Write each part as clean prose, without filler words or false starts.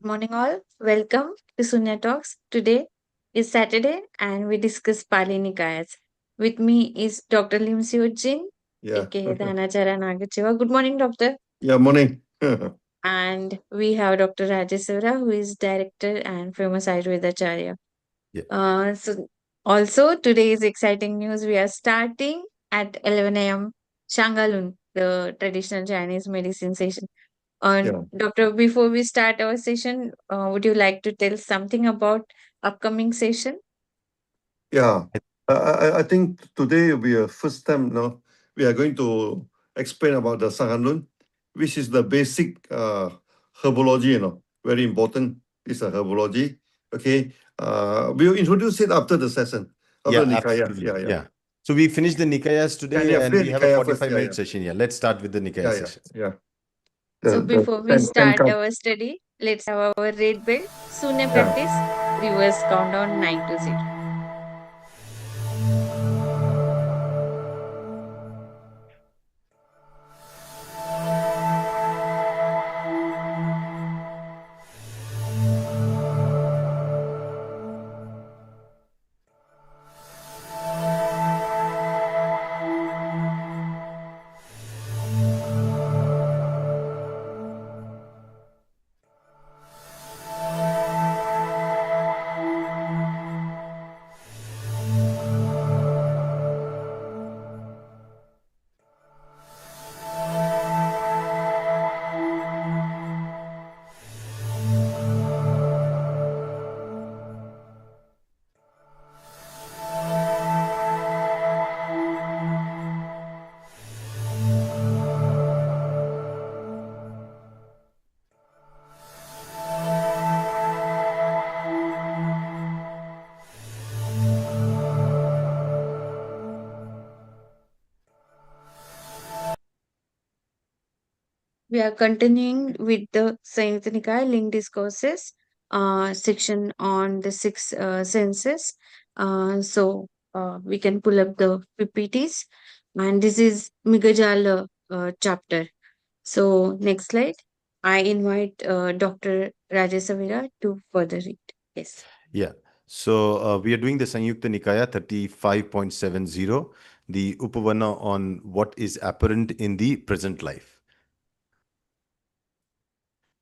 morning, all. Welcome to Sunya Talks. Today is Saturday and we discuss Pali Nikayas. With me is Dr. Lim Seo Jin, Yeah. aka Dhanacharya Nagachiva. Good morning, doctor. Yeah, morning. And we have Dr. Rajeswara, who is director and famous Ayurvedacharya. Yeah. Also, today is exciting news. We are starting at 11 a.m. Shangalun, the traditional Chinese medicine session. Yeah. Doctor, before we start our session, would you like to tell something about upcoming session? Yeah. I think today will be a first time now we are going to explain about the Sanganun, which is the basic herbology, very important. It's a herbology. Okay. We'll introduce it after the session. After Yeah, Nikaya. absolutely. Yeah, yeah. So we finished the Nikayas today Yeah, and finish we have a Nikaya first. 45-minute Yeah. session here. Let's start with the Nikaya Yeah, yeah. session. Yeah. So before we start count. our study, let's have our red belt. Soon Yeah. practice. Reverse countdown 9 to 0. We are continuing with the Samyutta Nikaya linked discourses section on the six senses. We can pull up the PPTs, and this is Migajala chapter. So next slide. I invite Dr. Rajesh Savira to further read. Yes. Yeah. So we are doing the Sanyukta Nikaya 35.70, the Upavana on what is apparent in the present life.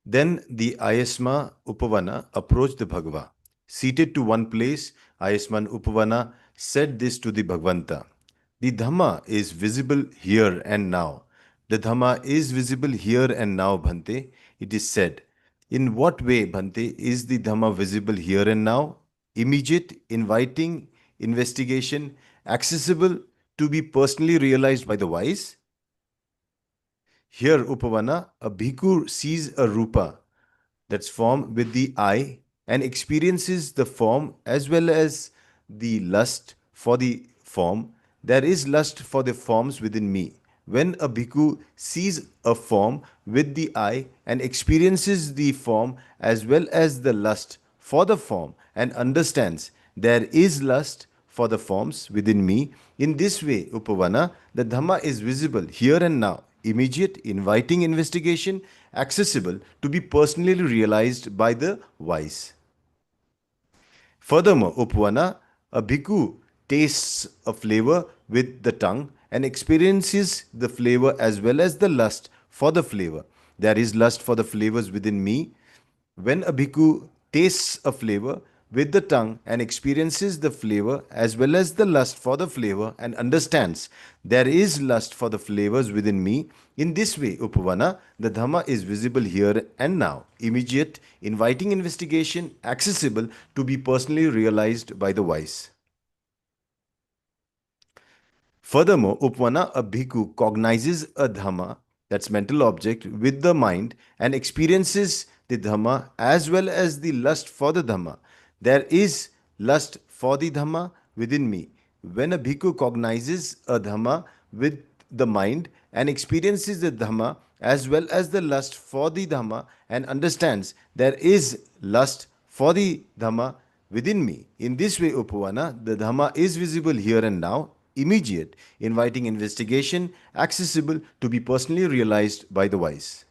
Then the Ayasma Upavana approached the Bhagava. Seated to one place, Ayasman Upavana said this to the Bhagavanta. The Dhamma is visible here and now. The Dhamma is visible here and now, Bhante. It is said. In what way, Bhante, is the Dhamma visible here and now? Immediate, inviting, investigation, accessible to be personally realized by the wise? Here, Upavana, a bhikkhu sees a rupa, that's form, with the eye and experiences the form as well as the lust for the form. There is lust for the forms within me. When a bhikkhu sees a form with the eye and experiences the form as well as the lust for the form and understands there is lust for the forms within me, in this way, Upavana, the Dhamma is visible here and now, immediate, inviting investigation, accessible to be personally realized by the wise. Furthermore, Upavana, a bhikkhu tastes a flavor with the tongue and experiences the flavor as well as the lust for the flavor. There is lust for the flavors within me. When a bhikkhu tastes a flavor with the tongue and experiences the flavor as well as the lust for the flavor and understands there is lust for the flavors within me, in this way, Upavana, the Dhamma is visible here and now, immediate, inviting investigation, accessible to be personally realized by the wise. Furthermore, Upavana, a bhikkhu cognizes a Dhamma, that's mental object, with the mind and experiences the Dhamma as well as the lust for the Dhamma. There is lust for the Dhamma within me. When a bhikkhu cognizes a Dhamma with the mind and experiences the Dhamma as well as the lust for the Dhamma and understands there is lust for the Dhamma within me. In this way, Upavana, the Dhamma is visible here and now, immediate, inviting investigation, accessible to be personally realized by the wise.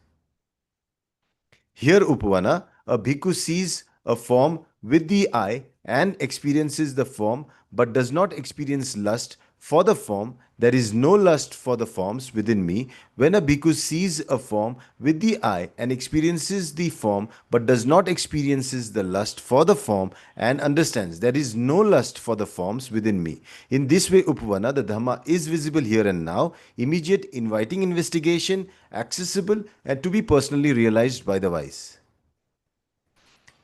Here, Upavana, a bhikkhu sees a form with the eye and experiences the form but does not experience lust for the form. There is no lust for the forms within me. When a bhikkhu sees a form with the eye and experiences the form but does not experiences the lust for the form and understands there is no lust for the forms within me. In this way, Upavana, the Dhamma is visible here and now, immediate, inviting investigation, accessible, and to be personally realized by the wise.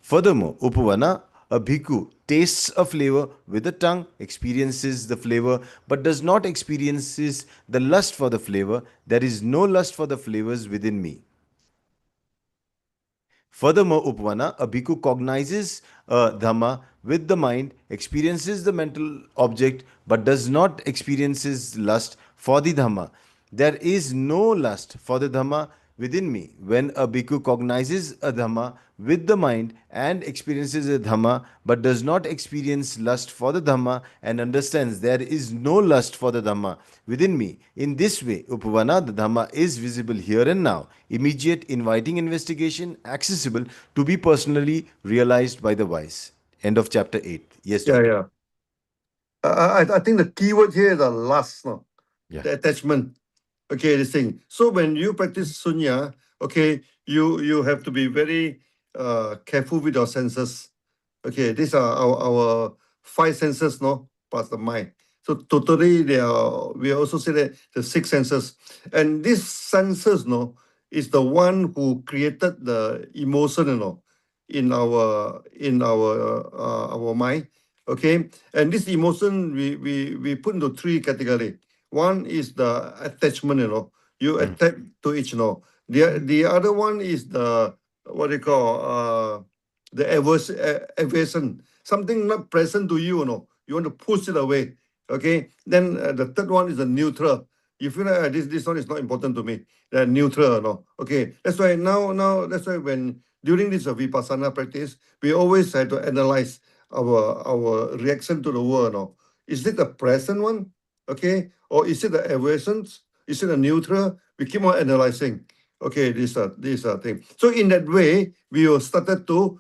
Furthermore, Upavana, a bhikkhu tastes a flavor with the tongue, experiences the flavor, but does not experiences the lust for the flavor. There is no lust for the flavors within me. Furthermore, Upavana, a bhikkhu cognizes a dhamma with the mind, experiences the mental object, but does not experiences lust for the dhamma. There is no lust for the dhamma within me. When a bhikkhu cognizes a dhamma with the mind and experiences a dhamma, but does not experience lust for the dhamma and understands there is no lust for the dhamma within me. In this way, Upavana, the dhamma is visible here and now, immediate, inviting investigation, accessible, to be personally realized by the wise. End of chapter 8. Yes, Yeah, Doctor. yeah. I think the keyword here is the lust, no? Yeah. The attachment. Okay, this thing. So when you practice sunya, okay, you have to be very careful with your senses. Okay, these are our five senses, no, plus the mind. So totally, we also say that the six senses, and these senses, no, is the one who created the emotion, you know, in our mind. Okay, and this emotion we put into three category. One is the attachment, you know, you attach to each, you know. The other one is the what they call the aversion, something not present to you, you know, you want to push it away. Okay, then the third one is the neutral. You feel like this one is not important to me. They're neutral, you know. Okay, that's why now that's why when during this vipassana practice, we always have to analyze our reaction to the world. You know. Is it the present one? Okay, or is it the aversions? Is it a neutral? We keep on analyzing. Okay, these are things. So in that way, we will started to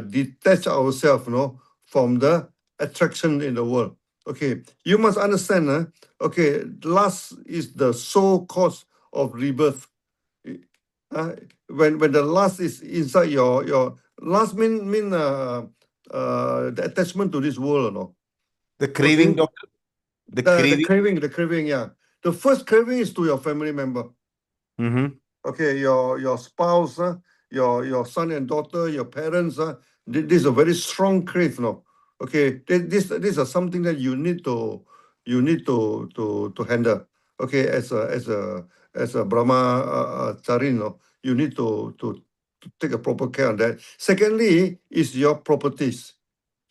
detach ourselves, you know, from the attraction in the world. Okay, you must understand. Okay, lust is the sole cause of rebirth. When the lust is inside your lust mean the attachment to this world, you know. The craving, Okay. Doctor. The The craving. craving, yeah. The first craving is to your family member. Mm-hmm. Okay, your spouse, your son and daughter, your parents, this is a very strong crave, no. Okay, this are something that you need to handle. Okay, as a Brahma charin, no, you need to take a proper care on that. Secondly, is your properties.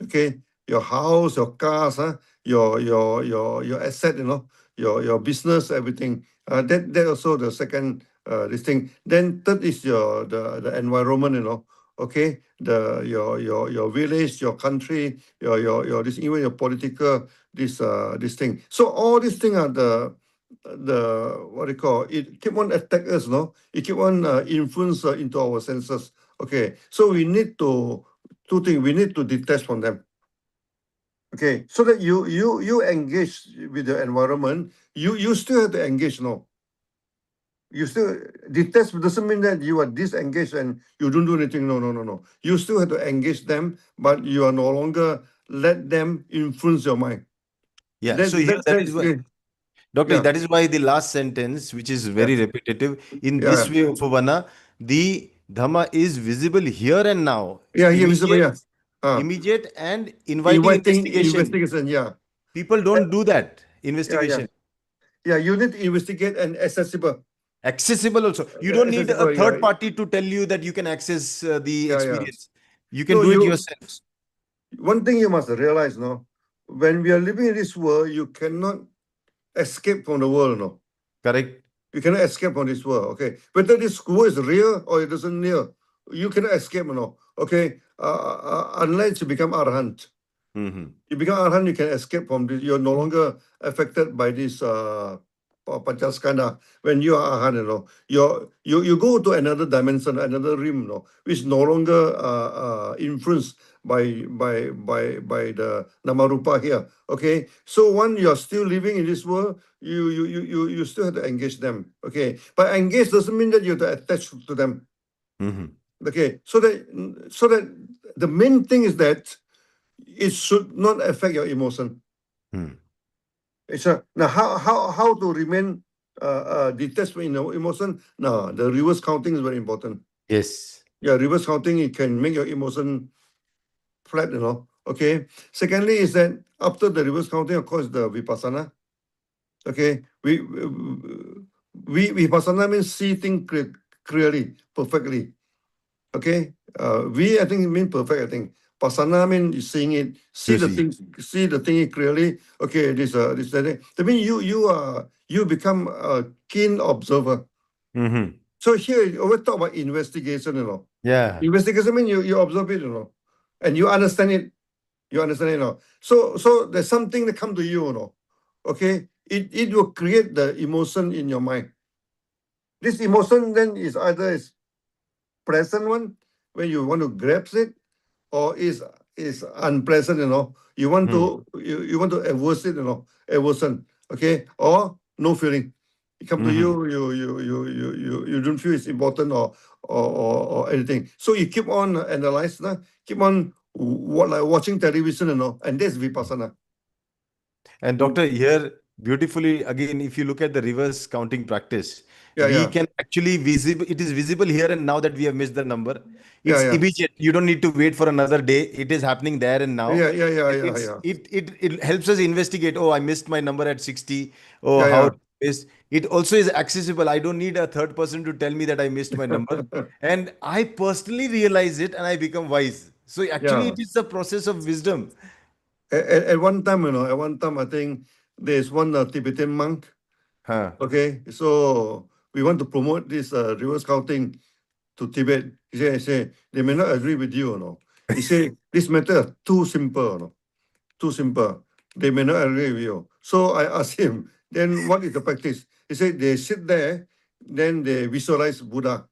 Okay, your house, your cars, your asset, you know, your business, everything. That also the second this thing. Then third is the environment, you know. Okay, your village, your country, your this even your political this thing. So all these things are the what do you call it? Keep on attack us, no? It keep on influence into our senses. Okay, so we need to two things. We need to detach from them. Okay, so that you engage with the environment, you still have to engage, no? You still detach doesn't mean that you are disengaged and you don't do anything. No. You still have to engage them, but you are no longer let them influence your mind. Yeah. So here that is why, Doctor, yeah, that is why the last sentence, which is very repetitive, in yeah, this way, Upavana, the Dhamma is visible here and now, yeah. Here, visible, immediate, yeah. immediate and inviting Inviting investigation. investigation, yeah. People don't do that. Yeah. Investigation. Yeah, you need to investigate and accessible. Accessible also. You don't need a Accessible, third yeah. party to tell you that you can access the Yeah. experience. You can No, do it yourself. one thing you must realize, no, when we are living in this world, you cannot escape from the world, no. Correct. You cannot escape from this world, okay? Whether this world is real or it isn't real, you cannot escape, no. Okay? Unless you become arahant. Mm-hmm. You become arahant, you can escape from this. You're no longer affected by this Panchaskanda, when you are Arhat, you go to another dimension, another realm, which no longer influenced by the Namarupa here. Okay. So when you're still living in this world, you still have to engage them. Okay. But engage doesn't mean that you have to attach to them. Mhm. Okay. So that the main thing is that it should not affect your emotion. Hmm. So now how to remain detached from emotion? Now the reverse counting is very important. Yes. Yeah, reverse counting, it can make your emotion flat, Okay. Secondly, is that after the reverse counting, of course, the vipassana. Okay. Vipassana means see things clearly, perfectly. Okay. I think it means perfect, I think. Pasana means seeing it, see To the see. things, see the thing clearly. Okay, this that. That means you become a keen observer. Mhm. So here you always talk about investigation, Yeah. Investigation means you observe it, and you understand it. You understand it, So there's something that come to you, Okay, it will create the emotion in your mind. This emotion then is either is present one when you want to grasp it, or is unpleasant, You want to you want to averse it, aversion, okay, or no feeling. It come to Mhm. you don't feel it's important or anything. So you keep on analyze, keep on like watching television, and that's vipassana. And doctor, here beautifully again, if you look at the reverse counting practice, Yeah, we yeah, can actually visible. It is visible here and now that we have missed the number. yeah, It's yeah, immediate. You don't need to wait for another day. It is happening there and now. yeah, yeah, yeah, And yeah, yeah, it helps us investigate. Oh, I missed my number at 60. Oh, yeah, how yeah. it is. It also is accessible. I don't need a third person to tell me that I missed my number. And I personally realize it and I become wise. So actually, Yeah. it is a process of wisdom. At one time, I think there's one Tibetan monk. Huh. Okay, so we want to promote this reverse counting to Tibet. He say, they may not agree with you, He say, this matter is too simple, too simple. They may not agree with you. So I asked him, then what is the practice? He said, they sit there, then they visualize Buddha.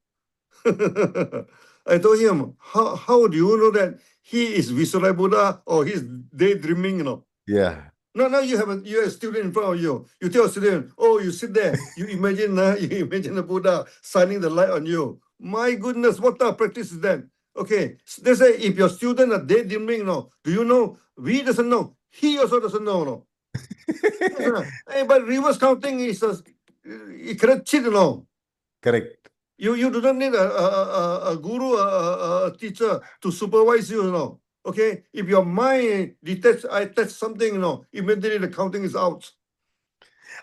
I told him, how do you know that he is visualize Buddha or he's daydreaming, Yeah. No, you have a student in front of you. You tell a student, oh, you sit there. You imagine, you imagine the Buddha shining the light on you. My goodness, what type of practice is that? Okay, they say if your student are daydreaming, do you know? We doesn't know. He also doesn't know, Hey, but reverse counting is it cannot cheat, Correct. You do not need a guru, a teacher to supervise you, Okay, if your mind detects, I touch something, immediately the counting is out.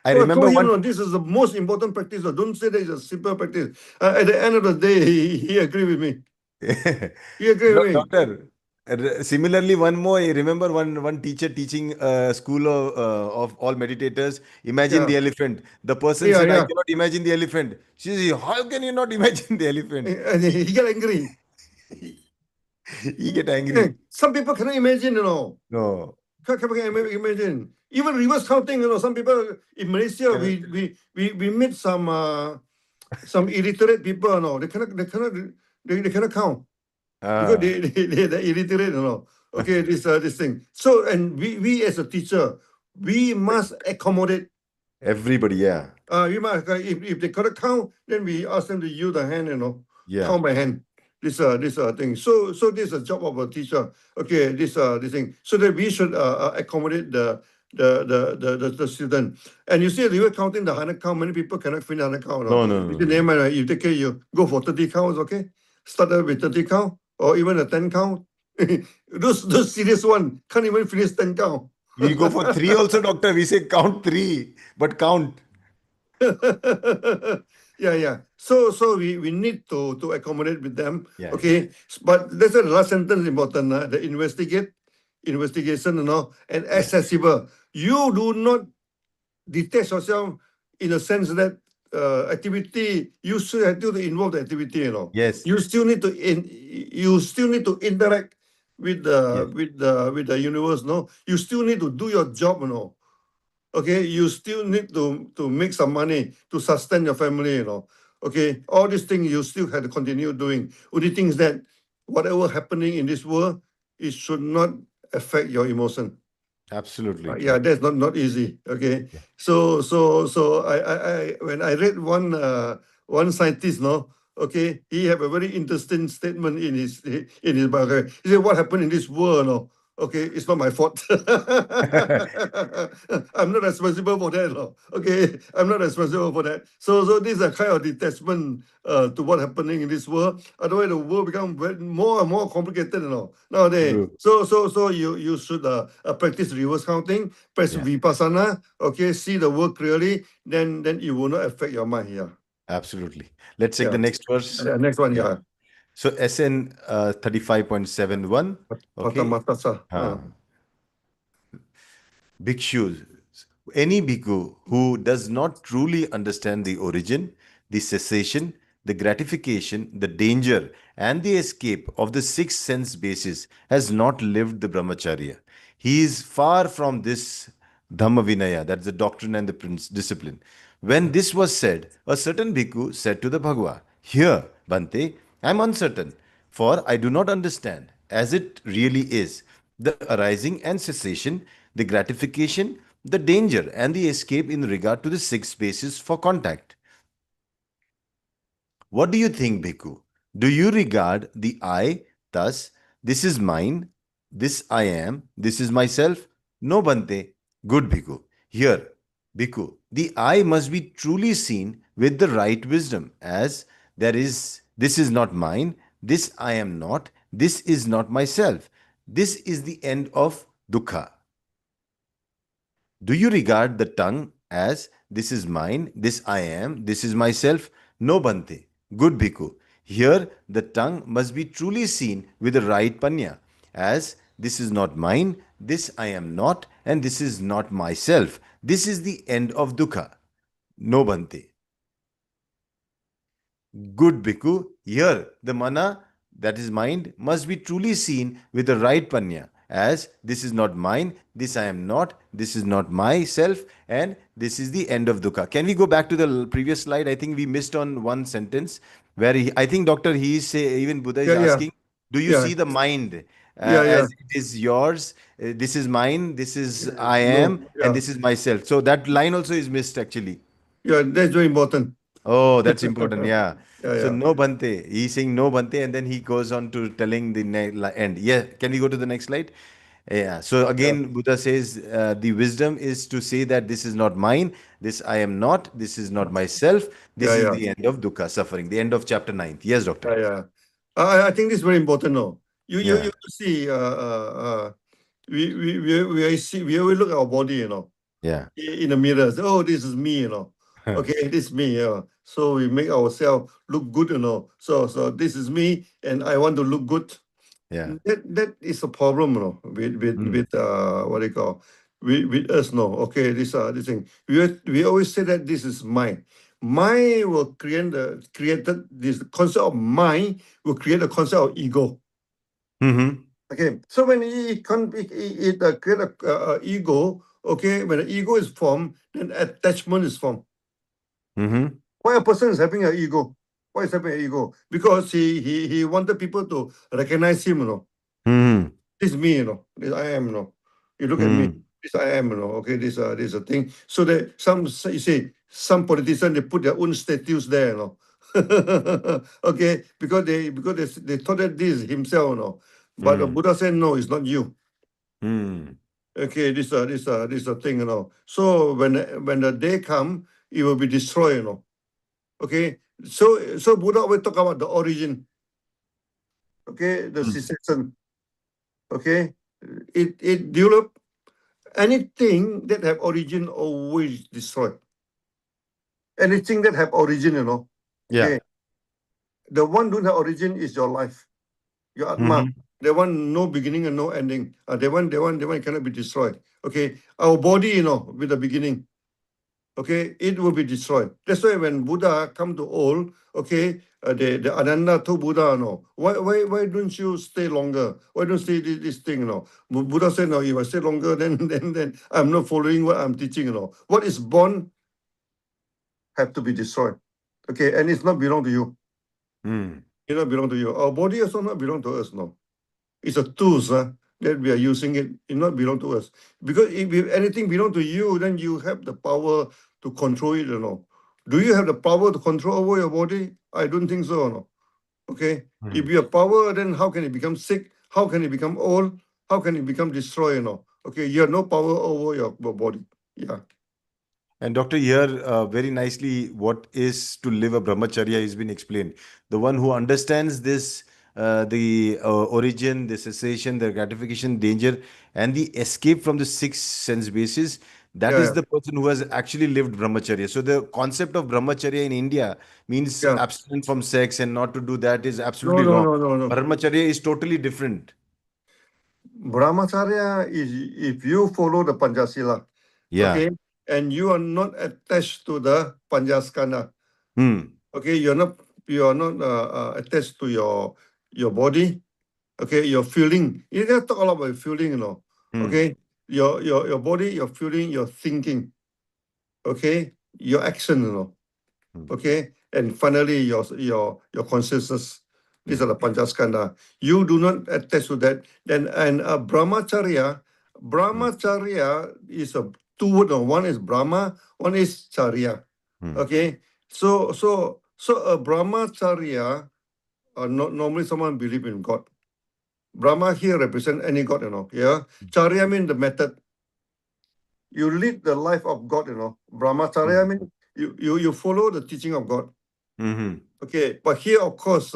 I So I remember told him, one. this is the most important practice. Don't say that it's a simple practice. At the end of the day, he agreed with me. He agreed with me. Doctor, similarly, one more. I remember one teacher teaching a school of all meditators. Imagine Yeah, the elephant. The person yeah, said, "I yeah. cannot imagine the elephant." She said, "How can you not imagine the elephant?" And he got angry. He get angry. Hey, some people cannot imagine, No. Can imagine. Even reverse counting, some people in Malaysia, Correct. we meet some illiterate people, they cannot count because Ah, they're illiterate, Okay, this thing. So, and we as a teacher, we must accommodate. everybody, yeah. We must, if they cannot count, then we ask them to use the hand, Yeah. count by hand. This thing. So this is a job of a teacher. Okay, this thing. So that we should accommodate the student. And you see, you were counting the 100 count. Many people cannot finish 100 count. No, no, You no, say, no. never mind, you take care. You go for 30 counts. Okay, start with 30 count or even a 10 count. those serious one can't even finish 10 count. We go for three also, doctor. We say count three, but count. Yeah. So we need to accommodate with them. Yeah. Okay. But that's the last sentence important. The investigation, and Yeah. accessible. You do not detach yourself in a sense that activity, you still have to involve the activity, Yes. You still need to interact with Yes. the universe, no. You still need to do your job, okay, you still need to make some money to sustain your family, Okay, all these things you still have to continue doing. Only thing is that whatever happening in this world, it should not affect your emotion. Absolutely Yeah, true. that's not easy. Okay, Yeah. so I when I read one scientist, okay, he have a very interesting statement in his biography. He said, "What happened in this world, okay, it's not my fault. I'm not responsible for that, Okay, I'm not responsible for that. So this is a kind of detachment to what happening in this world. Otherwise, the world become more and more complicated, nowadays. True. So you should practice reverse counting, practice Yeah. vipassana. Okay, see the world clearly. Then it will not affect your mind. Yeah, Absolutely. Let's take yeah. the next verse. Next one, Yeah. yeah. So SN 35.71. Okay. Patamatasa. Bhikshus, any bhikkhu who does not truly understand the origin, the cessation, the gratification, the danger, and the escape of the six sense bases has not lived the brahmacharya. He is far from this Dhamma Vinaya, that's the doctrine and the discipline. When this was said, a certain bhikkhu said to the Bhagava, "Here, Bhante, I am uncertain, for I do not understand, as it really is, the arising and cessation, the gratification, the danger, and the escape in regard to the six bases for contact. What do you think, Bhikkhu? Do you regard the I, thus, this is mine, this I am, this is myself? No, Bhante. Good, Bhikkhu. Here, Bhikkhu, the I must be truly seen with the right wisdom, as there is, this is not mine, this I am not, this is not myself. This is the end of dukkha. Do you regard the tongue as this is mine, this I am, this is myself? No, Bhante. Good Bhikkhu. Here the tongue must be truly seen with the right panya, as this is not mine, this I am not, and this is not myself. This is the end of dukkha. No, Bhante. Good Bhikkhu, here the mana, that is mind, must be truly seen with the right panya, as this is not mine, this I am not, this is not myself, and this is the end of dukkha. Can we go back to the previous slide? I think we missed on one sentence where I think Doctor, he is even Buddha is Yeah, yeah, asking, do you yeah, see the mind yeah. as it is yours? This is mine, this is I No, am, and yeah, this is myself. So that line also is missed actually. yeah. That's very important. Oh, that's important. Yeah. Yeah, So yeah, no Bhante. He's saying no Bhante, and then he goes on to telling the end. Yeah. Can we go to the next slide? Yeah. So yeah, again, Buddha says the wisdom is to say that this is not mine, this I am not, this is not myself. This yeah, is yeah, the end of dukkha, suffering. The end of chapter 9. Yes, doctor. yeah, yeah. I think this is very important. No, Yeah. you see, we always look at our body, Yeah. in the mirror. Say, oh, this is me, Okay, this is me. Yeah. So we make ourselves look good, So this is me, and I want to look good. Yeah. That is a problem, with what do you call with us, Okay, this thing. We always say that this is mine. Mine will created this concept of mine will create a concept of ego. Mm-hmm. Okay, so when it create a ego, okay, when the ego is formed, then attachment is formed. Mm-hmm. Why a person is having an ego? Why is having an ego? Because he wanted people to recognize him, Mm-hmm. This is me, This I am, You look at me. Mm-hmm. This I am, Okay, this a thing. So that you see, some politicians they put their own statues there, Okay, because they thought that this is himself, But the Buddha said, no, it's not you. Mm-hmm. Okay, this a thing, So when the day come, it will be destroyed, Okay, so Buddha always talk about the origin. Okay, the cessation. Okay, it develop anything that have origin always destroy. Anything that have origin, Yeah. Okay, the one don't have origin is your life, your atma. Mm-hmm. They want no beginning and no ending. They want cannot be destroyed. Okay, our body, with the beginning. okay, it will be destroyed. That's why when Buddha come to old, okay, the Ananda told Buddha, no, why don't you stay longer? Why don't you stay this thing, no? Buddha said, no, if I stay longer, then I'm not following what I'm teaching, no. What is born have to be destroyed, okay, and it's not belong to you. It not belong to you. Our body also not belong to us, no. It's a tools that we are using it. It not belong to us. Because if anything belong to you, then you have the power to control it, you know. Do you have the power to control over your body? I don't think so, no. Okay. If you have power, then how can it become sick? How can it become old? How can it become destroyed, you know? Okay, you have no power over your body. Yeah. And Doctor, here very nicely what is to live a brahmacharya has been explained. The one who understands this, the origin, the cessation, the gratification, danger, and the escape from the six sense bases, that is Yeah. the person who has actually lived brahmacharya. So the concept of brahmacharya in India means Yeah. abstinent from sex and not to do that is No, absolutely no, wrong. no, no, no. Brahmacharya is totally different. Brahmacharya is if you follow the Panchasila, Yeah. okay, and you are not attached to the Panchaskanda, okay, you are not attached to your body, okay, your feeling. You can talk a lot about feeling, you know, okay, your body, your feeling, your thinking, okay, your action, you know, okay, and finally your consciousness. These are the Panchaskanda. You do not attach to that. Then and brahmacharya is a two word. No, one is Brahma, one is Charya. Okay, so a brahmacharya, normally someone believe in God. Brahma here represent any God, you know. Yeah, Charya mean the method. You lead the life of God, you know. Brahmacharya mean you follow the teaching of God. Okay, but here, of course,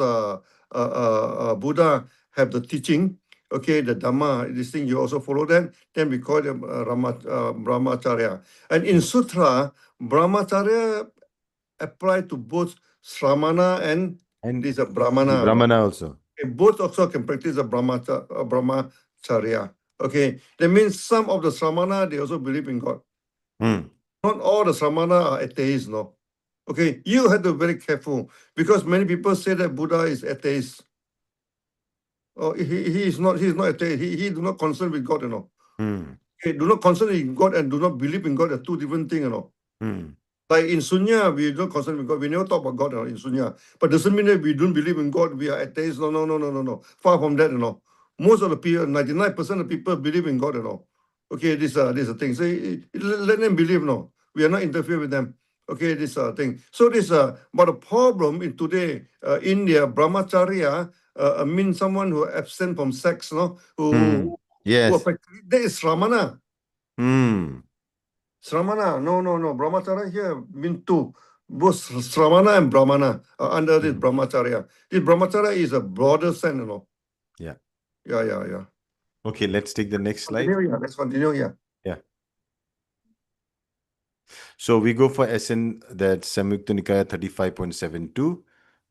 Buddha have the teaching, okay, the Dhamma, this thing, you also follow that, then we call them Brahmacharya. And in Sutra, Brahmacharya apply to both Sramana and this Brahmana. Brahmana also. Okay, both also can practice a Brahmacharya. Okay, that means some of the Sramana, they also believe in God. Not all the Sramana are atheists, no. Okay, you have to be very careful because many people say that Buddha is atheist. Oh, he is not. He is not atheist. He do not concern with God, you know. Okay, do not concern in God and do not believe in God are two different things, you know. Like in Sunya, we don't concern with God. We never talk about God, you know, in Sunya. But doesn't mean that we don't believe in God. We are atheists. No, no, no, no, no, no. Far from that, you know. Most of the people, 99% of people believe in God, you know. Okay, this is a thing. So let them believe, no. We are not interfere with them. Okay, this thing. So this but the problem in today, India, brahmacharya means someone who absent from sex, no, who Yes. that is Sramana. Sramana, no. Brahmacharya here mean two. Both Sramana and Brahmana are under this Brahmacharya. This Brahmacharya is a broader sense, you know. Yeah. Yeah. Okay, let's take the next slide. Let's continue, yeah. Yeah. So we go for SN, that Samyukta Nikaya 35.72.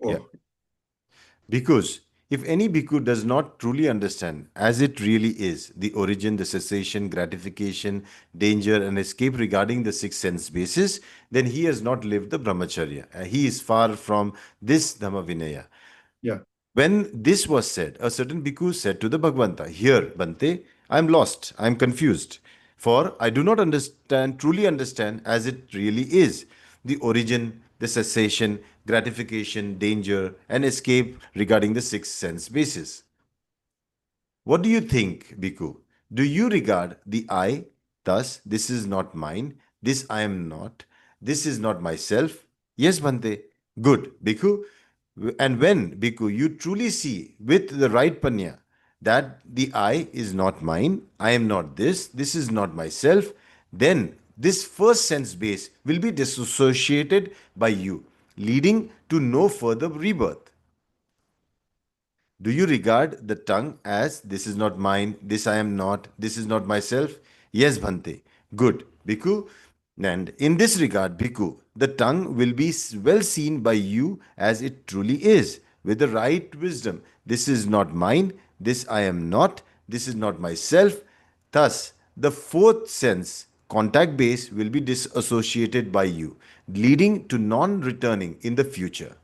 Oh. Yeah. Because if any bhikkhu does not truly understand as it really is the origin, the cessation, gratification, danger, and escape regarding the six sense bases, then he has not lived the brahmacharya. He is far from this Dhamma Vinaya. Yeah. When this was said, a certain bhikkhu said to the Bhagavanta, "Here, Bante, I am lost, I am confused, for I do not truly understand as it really is, the origin, the cessation, gratification, danger, and escape regarding the six sense bases." What do you think, Bhikkhu? Do you regard the I, thus, this is not mine, this I am not, this is not myself? Yes, Bhante. Good, Bhikkhu. And when, Bhikkhu, you truly see with the right panya that the I is not mine, I am not this is not myself, then this first sense base will be dissociated by you, leading to no further rebirth. Do you regard the tongue as this is not mine, this I am not, this is not myself? Yes, Bhante. Good, Bhikkhu. And in this regard, Bhikkhu, the tongue will be well seen by you as it truly is, with the right wisdom. This is not mine, this I am not, this is not myself. Thus, the fourth sense contact base will be disassociated by you, leading to non-returning in the future.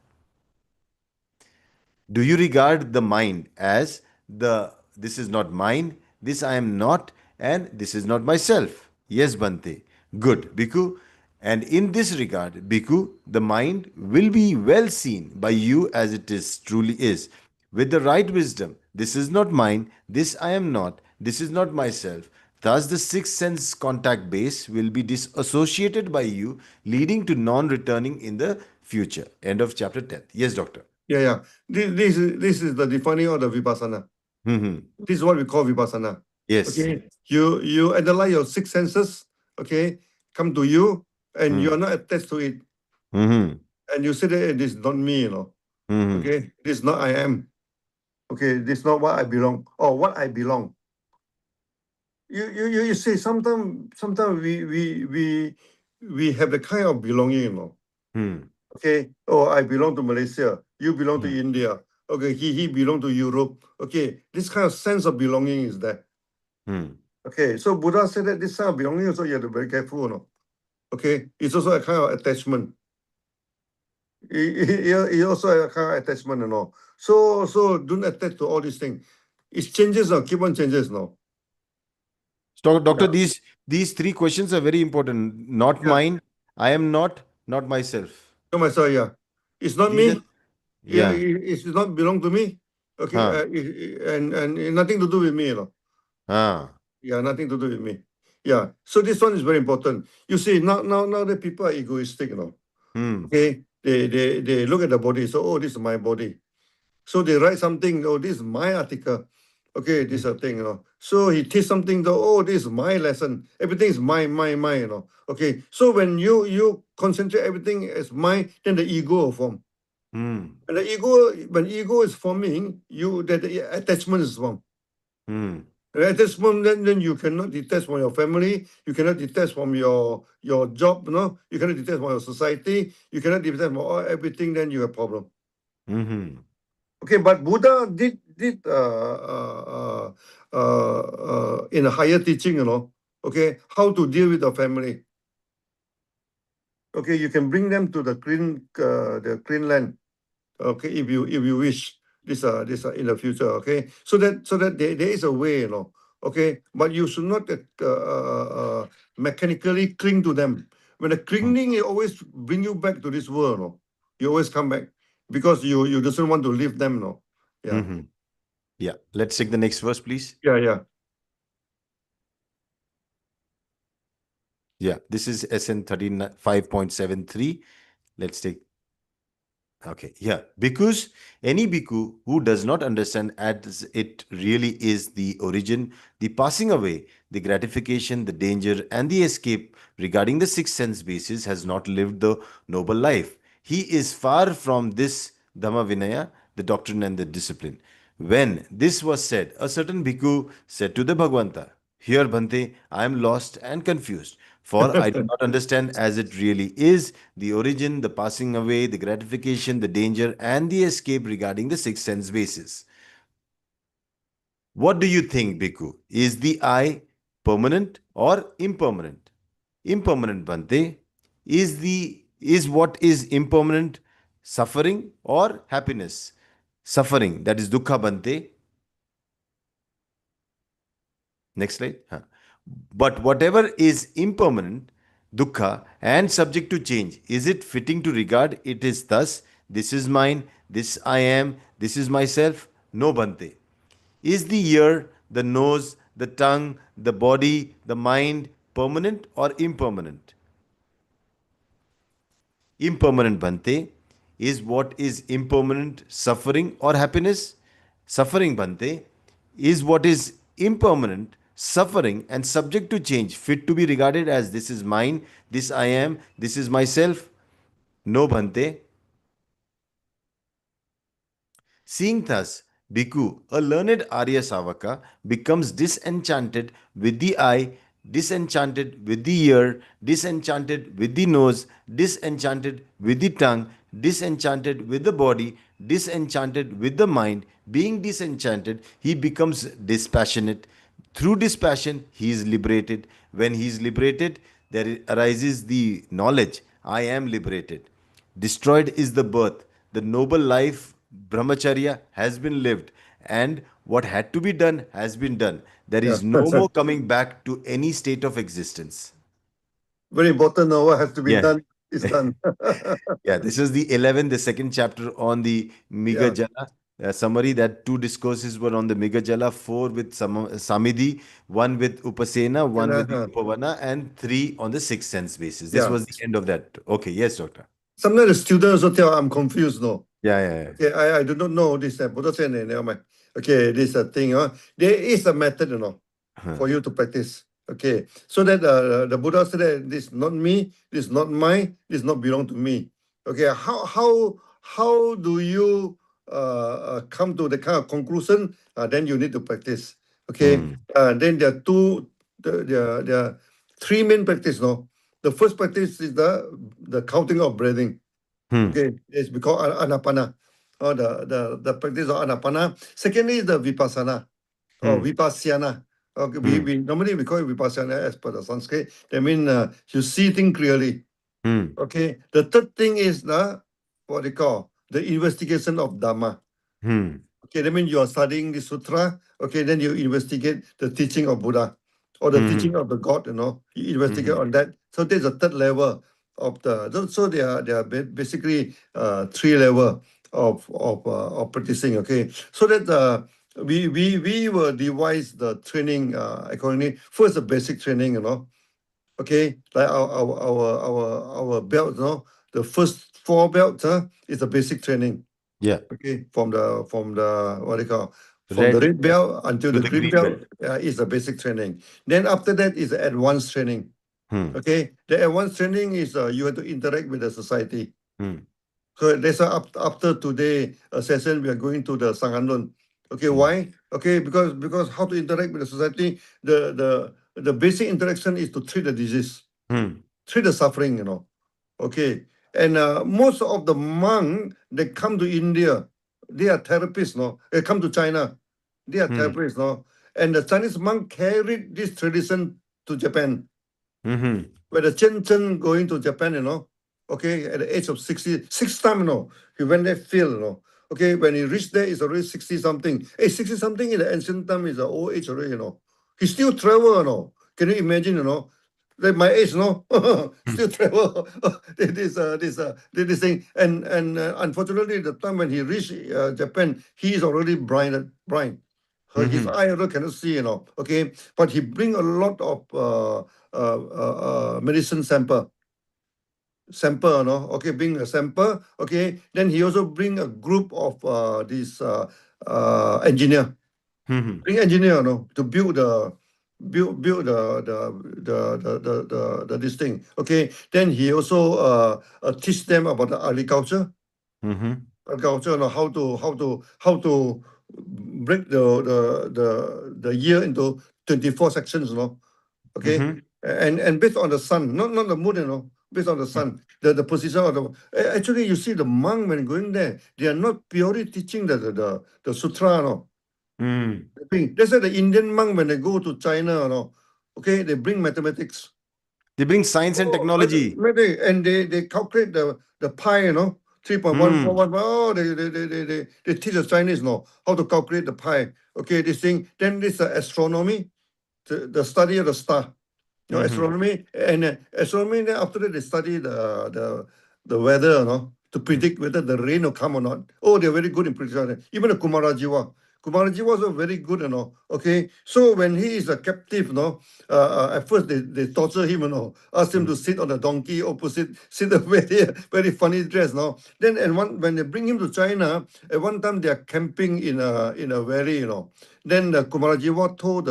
Do you regard the mind as this is not mine, this I am not, and this is not myself? Yes, Bante. Good, Bhikkhu. And in this regard, Bhikkhu, the mind will be well seen by you as it is truly is. With the right wisdom, this is not mine, this I am not, this is not myself. Thus, the sixth sense contact base will be disassociated by you, leading to non returning in the future. End of chapter 10. Yes, doctor. Yeah. This is the defining of the vipassana. This is what we call vipassana. Yes. Okay. You analyze your six senses, okay, come to you, and you are not attached to it. And you say that it is not me, you know. Okay, this is not I am. Okay, this is not what I belong or what I belong. You see, sometimes we have the kind of belonging, you know. Okay, oh, I belong to Malaysia, you belong to India. Okay, he belong to Europe. Okay, this kind of sense of belonging is there. Okay, so Buddha said that this kind of belonging also you have to be very careful, you know. Okay, it's also a kind of attachment. It also a kind of attachment, you know. So don't attach to all these things. It changes now, keep on changes now. So, doctor, these three questions are very important. Not mine, I am not myself. Not myself, yeah. It's not me. Yeah. It's not belong to me. Okay, and nothing to do with me, you know. Yeah, nothing to do with me. Yeah. So this one is very important. You see, now the people are egoistic, you know. Okay. They look at the body, so this is my body. So they write something, this is my article. Okay, this is a thing, you know. So he teach something, this is my lesson. Everything is mine, you know. Okay. So when you concentrate everything as mine, then the ego will form. And the ego, when ego is forming, the attachment is formed. The attachment, then you cannot detach from your family, you cannot detach from your job, you know, you cannot detach from your society, you cannot detach from everything, then you have problem. Okay, but Buddha did in a higher teaching, you know, okay, how to deal with the family. Okay, you can bring them to the clean land. Okay, if you wish, this in the future. Okay, so that there is a way, you know. Okay, but you should not mechanically cling to them. When the clinging, it always bring you back to this world. No? You always come back because you doesn't want to leave them. No. Yeah. Yeah. Let's take the next verse, please. Yeah. Yeah. This is SN 35.73. Let's take. Okay, yeah. Because any bhikkhu who does not understand as it really is the origin, the passing away, the gratification, the danger, and the escape regarding the six sense bases has not lived the noble life. He is far from this Dhamma Vinaya, the doctrine and the discipline. When this was said, a certain bhikkhu said to the Bhagavanta, "Here, Bhante, I am lost and confused, for I do not understand as it really is the origin, the passing away, the gratification, the danger, and the escape regarding the six sense bases." What do you think, Bhikkhu? Is the I permanent or impermanent? Impermanent, Bhante. Is what is impermanent suffering or happiness? Suffering, that is dukkha, Bhante. Next slide. But whatever is impermanent, dukkha, and subject to change, is it fitting to regard it is thus, this is mine, this I am, this is myself? No, Bhante. Is the ear, the nose, the tongue, the body, the mind permanent or impermanent? Impermanent, Bhante. Is what is impermanent suffering or happiness? Suffering, Bhante. Is what is impermanent suffering and subject to change fit to be regarded as this is mine, this I am, this is myself? No, Bhante. Seeing thus, Bhikkhu, a learned Arya Savaka, becomes disenchanted with the eye, disenchanted with the ear, disenchanted with the nose, disenchanted with the tongue, disenchanted with the body, disenchanted with the mind. Being disenchanted, he becomes dispassionate. Through dispassion, he is liberated. When he is liberated, there arises the knowledge, I am liberated. Destroyed is the birth. The noble life, brahmacharya, has been lived. And what had to be done has been done. There Yeah. is no more coming back to any state of existence. Very important. Now, what has to be Yeah. done is done. Yeah, this is the 11th, the second chapter on the Miga Yeah. Jala. Summary that 2 discourses were on the Miga Jala, 4 with Samidhi, 1 with Upasena, 1 with the Uh-huh. Upavana, and 3 on the sixth sense basis. This Yeah. was the end of that. Okay, yes, doctor. Sometimes the students also tell I'm confused. No. Yeah, yeah, yeah. Okay, I do not know this. Buddha said, never mind. Okay, this is a thing. There is a method, for you to practice. Okay, so that the Buddha said that this is not me, this is not mine, this not belong to me. Okay, how do you come to the kind of conclusion? Then you need to practice. Okay, then there are there are three main practice. No, the first practice is the counting of breathing. Okay, it's because anapana, or the practice of anapana. Secondly, the vipassana or vipassana. Okay, we normally we call it vipassana as per the Sanskrit. That means you see things clearly. Okay, the third thing is what they call the investigation of dharma. Okay, that means you are studying the sutra. Okay, then you investigate the teaching of Buddha or the teaching of the God. You investigate on that. So there's a third level of so they are basically 3 level of practicing. Okay, so that we will devise the training accordingly. First, the basic training. Okay, like our belt. The first 4 belts is the basic training. Yeah. Okay, from the what do you call, from the red belt until to the the green green belt is the basic training. Then after that is the advanced training. Okay, the advanced training is you have to interact with the society. So that's why after today session we are going to the Sanganun. Okay, why? Okay, because how to interact with the society, the basic interaction is to treat the disease, treat the suffering. Okay, and most of the monks that come to India, they are therapists. They come to China, they are therapists. And the Chinese monk carried this tradition to Japan. Where the Chen Chen going to Japan, okay, at the age of 60, sixth time, he went there, failed, okay, when he reached there, it's already 60 something. 60 something in the ancient time is an old age already, He still travel, Can you imagine, Like my age, still travel. This thing, and unfortunately, the time when he reached Japan, he is already blind. His eye also cannot see, Okay, but he bring a lot of medicine sample, okay, bring a sample, okay. Then he also bring a group of these engineer, bring engineer, to build the this thing, okay. Then he also teach them about the agriculture, how to break the year into 24 sections, okay. And based on the sun, not the moon, based on the sun, the position of the. Actually, you see the monk when going there, they are not purely teaching the sutra, That's why the Indian monk when they go to China, okay, they bring mathematics. They bring science and technology. And they calculate the pi, 3.141. Oh, they teach the Chinese, how to calculate the pi. Okay, this thing. Then this astronomy, the study of the star. Astronomy, and astronomy. Then after that, they study the weather, to predict whether the rain will come or not. Oh, they're very good in prediction. Even the Kumarajiva. Kumarajiva was very good, Okay, so when he is a captive, at first they torture him, ask him to sit on a donkey opposite, sit a very funny dress, Then when they bring him to China, at one time they are camping in a valley, Then the Kumarajiva told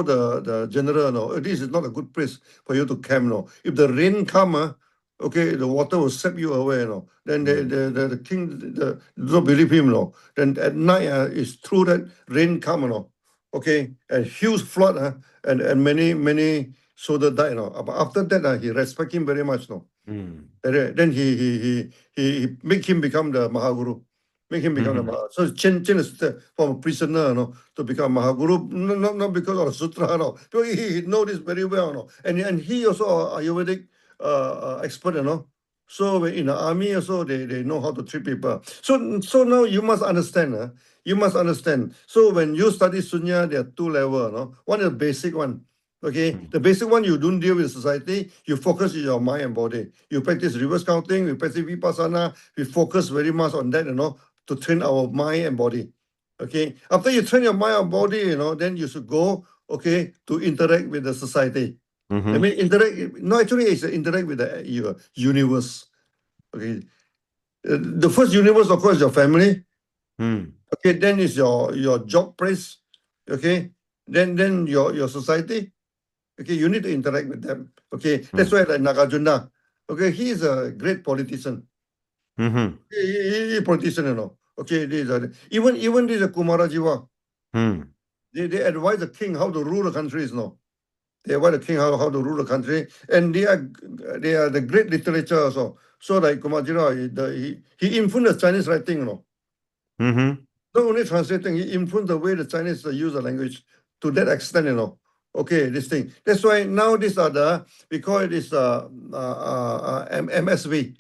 the general, this is not a good place for you to camp. If the rain come, okay, the water will sweep you away. Then the king don't believe him. Then at night, it's true that rain come. Okay, and huge flood, and many soldiers died. But after that, he respect him very much. Then he make him become the Mahaguru. make him become the Maha. So change from a prisoner, to become Mahaguru, not because of the sutra, So he know this very well, and he also Ayurvedic expert, So in the army also they know how to treat people. So now you must understand, you must understand. So when you study Sunya, there are two levels, One is the basic one. Okay, the basic one, you don't deal with society, you focus on your mind and body. You practice reverse counting, we practice vipassana, we focus very much on that, to train our mind and body. Okay, after you train your mind and body, then you should go, okay, to interact with the society. I mean, actually, it's interact with the universe. Okay, the first universe, of course, is your family. Okay, then is your job place. Okay, then your society. Okay, you need to interact with them. Okay, that's why like Nagarjuna. Okay, he is a great politician. He politician, Okay, even this Kumarajiva. They advise the king how to rule the countries, They advise the king how to rule the country, and they are the great literature also. So like Kumarajiva, he influenced Chinese writing, Not only translating, he influenced the way the Chinese use the language to that extent, Okay, this thing. That's why now these are we call it this MSV,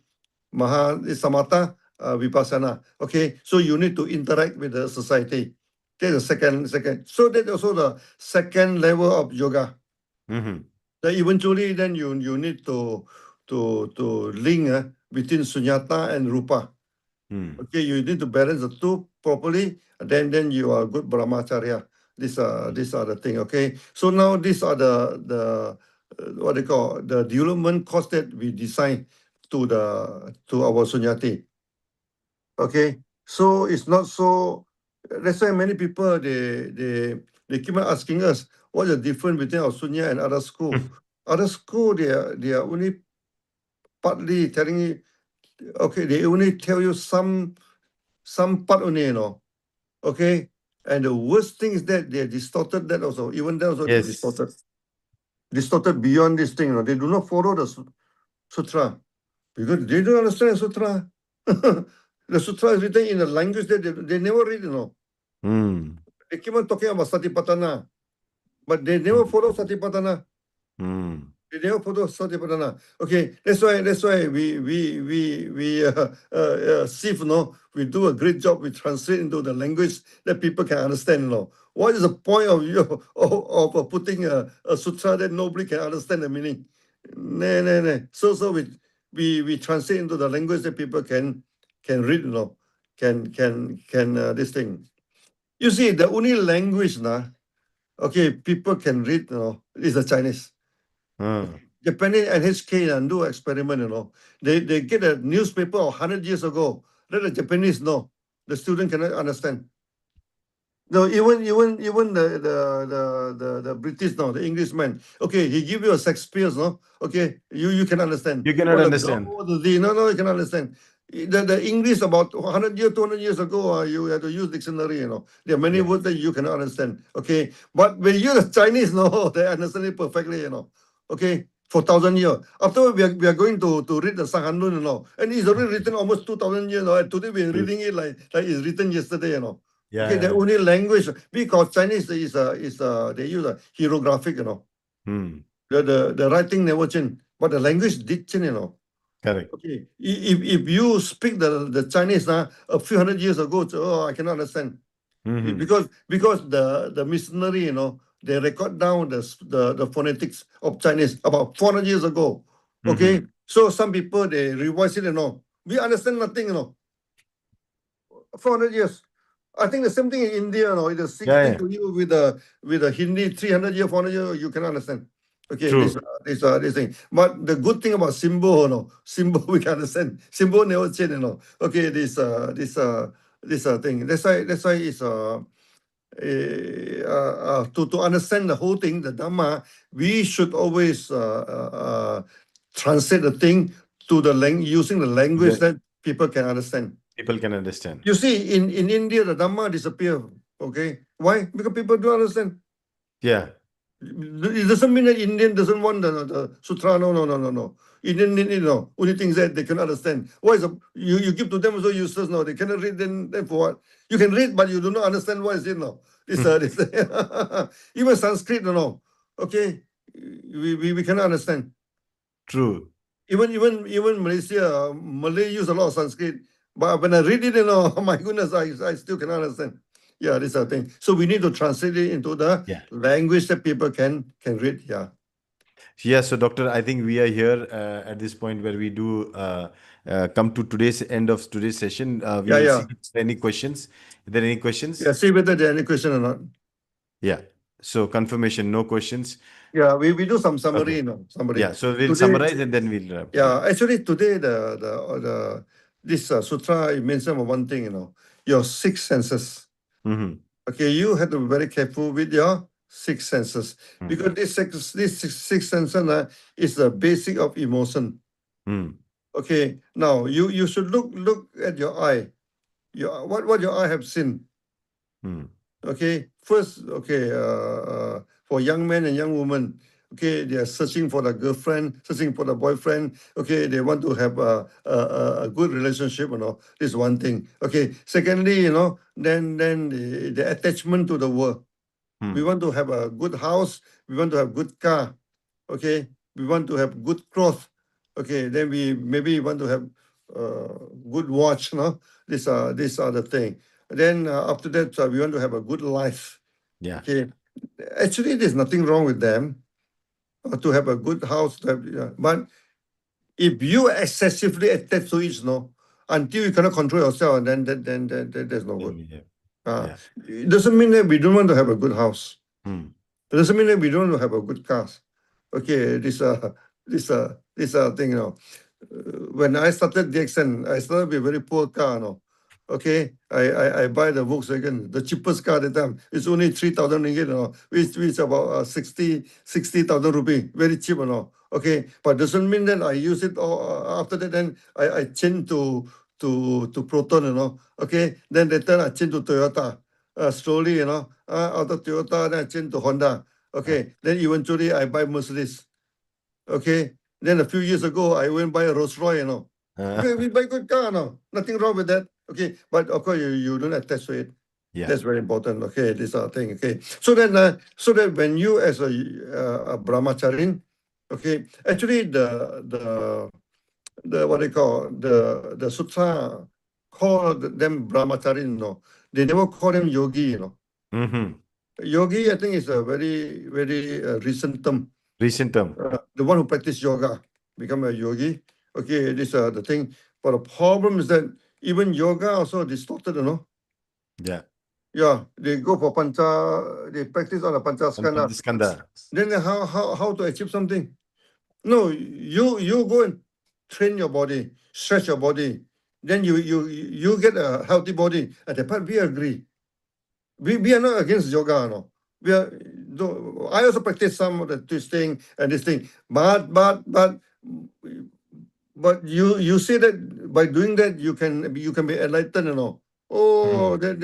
Samatha Vipassana. Okay, so you need to interact with the society. That's the second. So that's also the second level of yoga. Then eventually, then you need to link between sunyata and rupa. Okay, you need to balance the two properly. Then you are good brahmacharya. These are the thing. Okay, so now these are the what they call the development course that we design to our sunyati. Okay, so it's not so. That's why many people they keep on asking us what's the difference between our sunya and other school. Other school they are only partly telling you. Okay, they only tell you some part only, Okay, and the worst thing is that they distorted that also. Even that also they distorted beyond this thing. They do not follow the sutra because they don't understand sutra. The sutra is written in a language that they never read, They keep on talking about Satipatthana, but they never follow Satipatthana. They never follow Satipatthana. Okay, that's why we SIF, we do a great job. We translate into the language that people can understand, What is the point of putting a sutra that nobody can understand the meaning? So we translate into the language that people can read, can this thing. You see, the only language okay, people can read, is the Chinese. Japanese NHK and do experiment, They get a newspaper 100 years ago. Let the Japanese know. The student cannot understand. No, even the British, the Englishman. Okay, he give you a Shakespeare's, Okay, you can understand. You cannot understand. No, you can understand. The English about 100 years, 200 years ago, you had to use dictionary, There are many words that you cannot understand. Okay, but when you use Chinese, they understand it perfectly, Okay, for 1,000 years. After we are going to read the Sanghannun, and it's already written almost 2,000 years. Today we are reading it like it's written yesterday, Okay, the only language because Chinese is they use a hieroglyphic, The writing never change, but the language did change, Correct. Okay, if you speak the Chinese a few hundred years ago, I cannot understand. Because the missionary, they record down the phonetics of Chinese about 400 years ago. Okay, so some people they revise it, we understand nothing, 400 years. I think the same thing in India, It's the same thing to you with the Hindi 300 years, 400 years, you cannot understand. Okay, True. this thing. But the good thing about Simbo, Simbo we can understand. Simbo never change, Okay, this thing. That's why it's to understand the whole thing, the Dhamma, we should always translate the thing to the using the language that people can understand. People can understand. You see, in India, the Dhamma disappear. Okay, why? Because people don't understand. Yeah. It doesn't mean that Indian doesn't want the sutra. No. Indian, only things that they cannot understand. Why is you give to them so useless now? They cannot read, then for what? You can read, but you do not understand what is it now. This even Sanskrit, okay, we cannot understand. True. Even Malaysia, Malay use a lot of Sanskrit, but when I read it, my goodness, I still cannot understand. Yeah, this is the thing. So we need to translate it into the Yeah. language that people can read. Yeah. Yeah, so doctor, I think we are here at this point where we do come to today's end of today's session. We Yeah, will yeah. see if there are any questions. Are there any questions? Yeah, see whether there are any question or not. Yeah. So confirmation, no questions. Yeah, we do some summary, Okay. summary. Yeah. So we'll Today- summarize and then we'll. Yeah, actually today this sutra it mentioned one thing, your six senses. Mhm. Okay, you have to be very careful with your six senses because this six senses is the basic of emotion. Mm. Okay, now you should look at your eye. What your eye have seen. Mm. Okay, first, okay, for young men and young women, okay, they are searching for the girlfriend, searching for the boyfriend. Okay, they want to have a good relationship. This is one thing. Okay, secondly, then the attachment to the world. We want to have a good house. We want to have good car. Okay, we want to have good clothes. Okay, then we maybe want to have good watch. These are the thing. Then after that, we want to have a good life. Yeah. Okay, actually, there's nothing wrong with them to have a good house. But if you excessively attach to it, until you cannot control yourself, then there's no good. Yeah. It doesn't mean that we don't want to have a good house. Mm. It doesn't mean that we don't want to have a good car. Okay, this thing, when I started DXN, I started with a very poor car, Okay, I buy the Volkswagen, the cheapest car at the time. It's only 3,000 ringgit, which is about 60,000 rupee, very cheap, Okay, but doesn't mean that I use it all. After that, then I changed to Proton, Okay, then later I changed to Toyota. Slowly, after Toyota, then I changed to Honda. Okay, then eventually I buy Mercedes. Okay, then a few years ago I went buy a Rolls Royce, Okay, we buy good car, nothing wrong with that. Okay, but of course you don't attach to it. Yeah. That's very important. Okay, this thing. Okay, so that when you as a brahmacharin, okay, actually the what they call the sutra call them brahmacharin. They never call them yogi. Mm-hmm. Yogi, I think, is a very very recent term. Recent term. The one who practice yoga become a yogi. Okay, this the thing. But the problem is that even yoga also distorted, Yeah. Yeah, they go for they practice on the panchaskanda. Skanda. Then how to achieve something? No, you go and train your body, stretch your body. Then you get a healthy body. At that part, we agree. We are not against yoga, no. We are. I also practice some of the twisting and this thing, but you say that by doing that you can be enlightened, Oh, that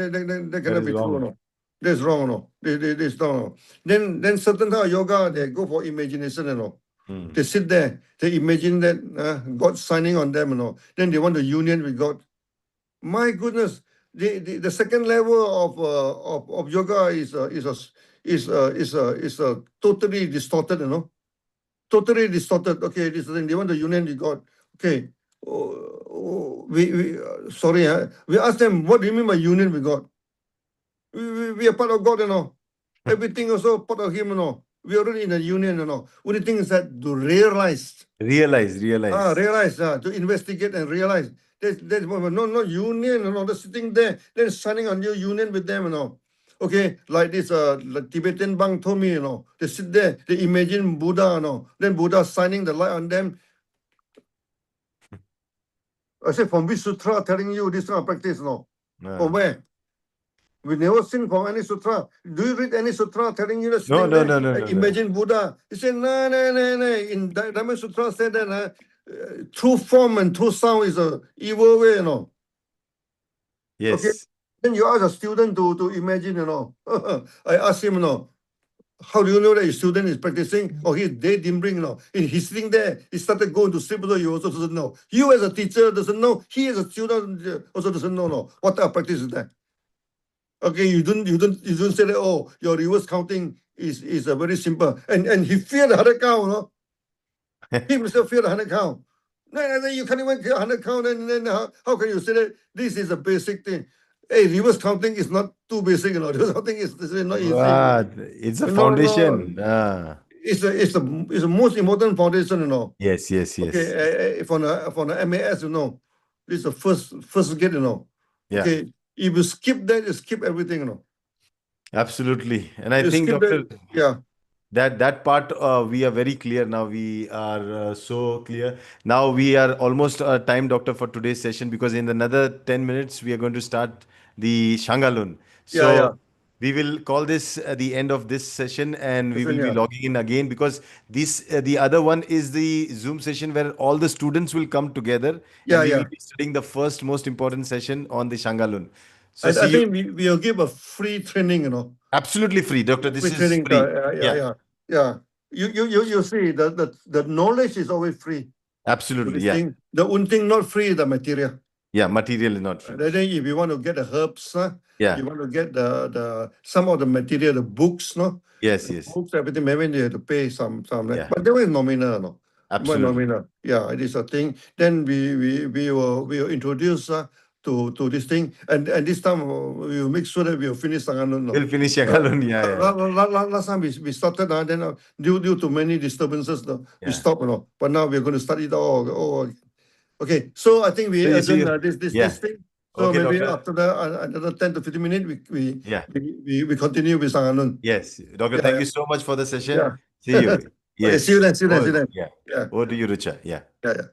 cannot be wrong. true, no. That's wrong, no. This wrong. Then certain kind of yoga they go for imagination, They sit there, they imagine that God signing on them, Then they want to union with God. My goodness, the second level of yoga is totally distorted, Totally distorted. Okay, this thing they want to union with God. Okay, we sorry, we ask them, what do you mean by union with God? We are part of God, Everything also part of Him, We are already in a union, Only thing is that to realize. Realize. Realize, to investigate and realize. That's no union, They're sitting there, then signing on your union with them, Okay, like this like Tibetan monk told me, They sit there, they imagine Buddha, Then Buddha signing the light on them. I said, from which sutra telling you this kind of practice, From where? We never seen from any sutra. Do you read any sutra telling you that? No. Imagine Buddha. He said, no. In Dhamma Sutra said that true form and true sound is a evil way, Yes. Okay. Then you ask a student to imagine, I ask him, how do you know that your student is practicing or he's daydreaming? He's sitting there, he started going to sleep, you also doesn't know. You as a teacher doesn't know, he as a student also doesn't know, no. What type of practice is that? Okay, you don't say that, oh, your reverse counting is a very simple. And he feared the 100 count, no? He himself feared the 100 count. No, you can't even get 100 count, and then how can you say that this is a basic thing? Hey, reverse counting is not too basic, Reverse counting is not easy. Wow, it's a No, foundation. It's the most important foundation, Yes, yes, yes. Okay, for the MAS, this is the first gate, Yeah. Okay, if you skip that, you skip everything, Absolutely. And I You think, skip Doctor, that, yeah. that part we are very clear now. We are so clear. Now we are almost time, Doctor, for today's session, because in another 10 minutes we are going to start the Shangalun. So Yeah. we will call this the end of this session, and we will be Yeah. logging in again, because this the other one is the Zoom session where all the students will come together, Yeah, and we yeah. will be studying the first most important session on the Shangalun. So I see you. think we'll give a free training, Absolutely free, Doctor. This Free is training. free. Yeah. You see, the knowledge is always free. Absolutely. This Yeah. thing, the one thing not free is the material. Yeah. Material is not free. Then if you want to get the herbs, Yeah. you want to get the some of the material, the books, no? Yes. The Yes. books, everything, maybe you have to pay some, Yeah. but that was nominal, no? Absolutely. Nominal. Yeah, it is a thing. Then we will introduce to this thing, and this time we will make sure that we will finish Sanganun. No? We'll finish Shangalun. Yeah. Last time we started, then due to many disturbances, we Yeah. stopped, But now we're going to study it all. Okay, so I think we So you see- adjourn this Yeah. thing. So Okay, maybe Doctor. after another 10 to 15 minutes, Yeah. we continue with Sanganun. Yes. Doctor, Yeah, thank yeah. you so much for the session. Yeah. See you. Okay, Yes. see you then. Yeah. Yeah. Over to you, Richa. Yeah. Yeah.